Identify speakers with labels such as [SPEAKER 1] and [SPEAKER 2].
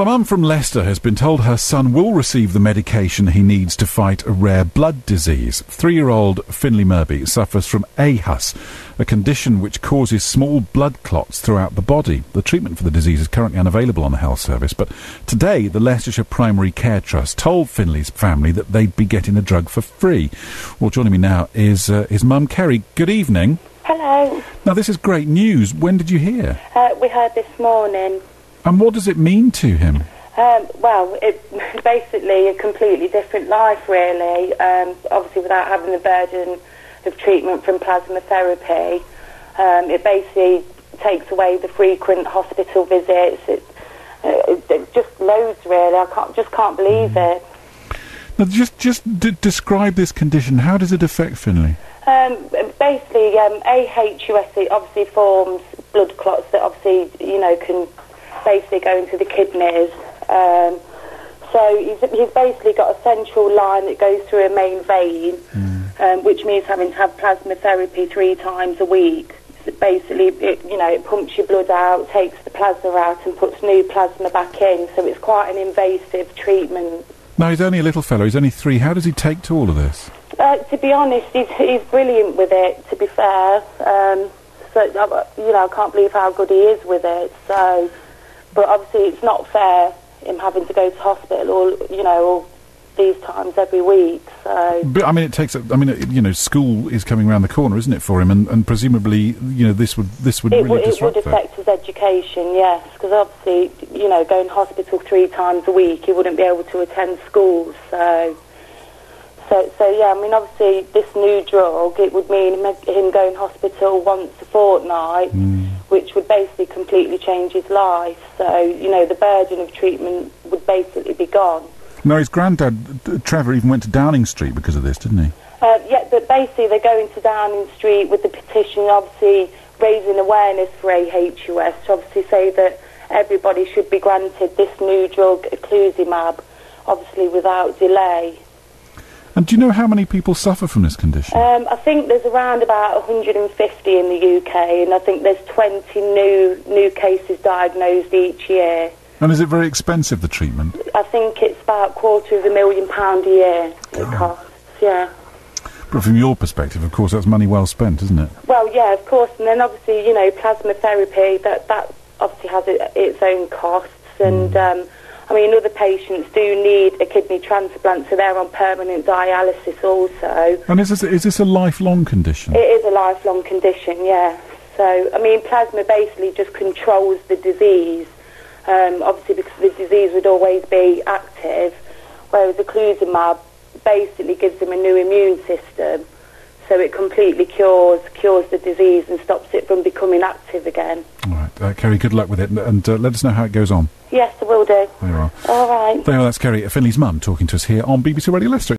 [SPEAKER 1] Well, a mum from Leicester has been told her son will receive the medication he needs to fight a rare blood disease. 3-year-old Fynley Murby suffers from aHUS, a condition which causes small blood clots throughout the body. The treatment for the disease is currently unavailable on the health service, but today the Leicestershire Primary Care Trust told Fynley's family that they'd be getting the drug for free. Well, joining me now is his mum, Kerry. Good evening.
[SPEAKER 2] Hello.
[SPEAKER 1] Now, this is great news. When did you hear?
[SPEAKER 2] We heard this morning.
[SPEAKER 1] And what does it mean to him?
[SPEAKER 2] Well, it's basically a completely different life, really. Obviously, without having the burden of treatment from plasma therapy. It basically takes away the frequent hospital visits. It just loads, really. I can't believe it.
[SPEAKER 1] Now, just describe this condition. How does it affect Fynley?
[SPEAKER 2] Basically, aHUS, it obviously forms blood clots that obviously, can basically go into the kidneys. So he's basically got a central line that goes through a main vein, which means having to have plasma therapy 3 times a week. So basically, it pumps your blood out, takes the plasma out and puts new plasma back in. So it's quite an invasive treatment.
[SPEAKER 1] Now, he's only a little fellow. He's only 3. How does he take to all of this?
[SPEAKER 2] To be honest, he's brilliant with it, to be fair. I can't believe how good he is with it. So, but obviously it's not fair, him having to go to hospital all these times every week. So,
[SPEAKER 1] but I mean, school is coming around the corner, isn't it, for him? And presumably, this would really disrupt
[SPEAKER 2] it would affect his education, yes, because obviously, going to hospital 3 times a week, he wouldn't be able to attend school. So yeah, I mean, obviously, this new drug, it would mean him going to hospital once a fortnight, which would basically completely change his life. So, the burden of treatment would basically be gone.
[SPEAKER 1] No, his granddad, Trevor, even went to Downing Street because of this, didn't he?
[SPEAKER 2] Yeah, but basically they're going to Downing Street with the petition, obviously raising awareness for aHUS, to obviously say that everybody should be granted this new drug, eclusizumab, obviously without delay.
[SPEAKER 1] And do you know how many people suffer from this condition?
[SPEAKER 2] I think there's around about 150 in the UK, and I think there's 20 new cases diagnosed each year.
[SPEAKER 1] And is it very expensive, the treatment?
[SPEAKER 2] I think it's about £250,000 a year it costs, yeah.
[SPEAKER 1] But from your perspective, of course, that's money well spent, isn't it?
[SPEAKER 2] Well, yeah, of course. And then obviously, plasma therapy, that obviously has its own costs. And, other patients do need a kidney transplant, so they're on permanent dialysis also. And is
[SPEAKER 1] this a lifelong condition?
[SPEAKER 2] It is a lifelong condition, yeah. So, plasma basically just controls the disease. Obviously, because the disease would always be active, whereas eclusizumab basically gives them a new immune system, so it completely cures the disease and stops it from becoming active again.
[SPEAKER 1] All right, Kerry, good luck with it, and let us know how it goes on.
[SPEAKER 2] Yes, I will do.
[SPEAKER 1] There you are.
[SPEAKER 2] All right.
[SPEAKER 1] There you are, that's Kerry, Fynley's mum, talking to us here on BBC Radio Leicester.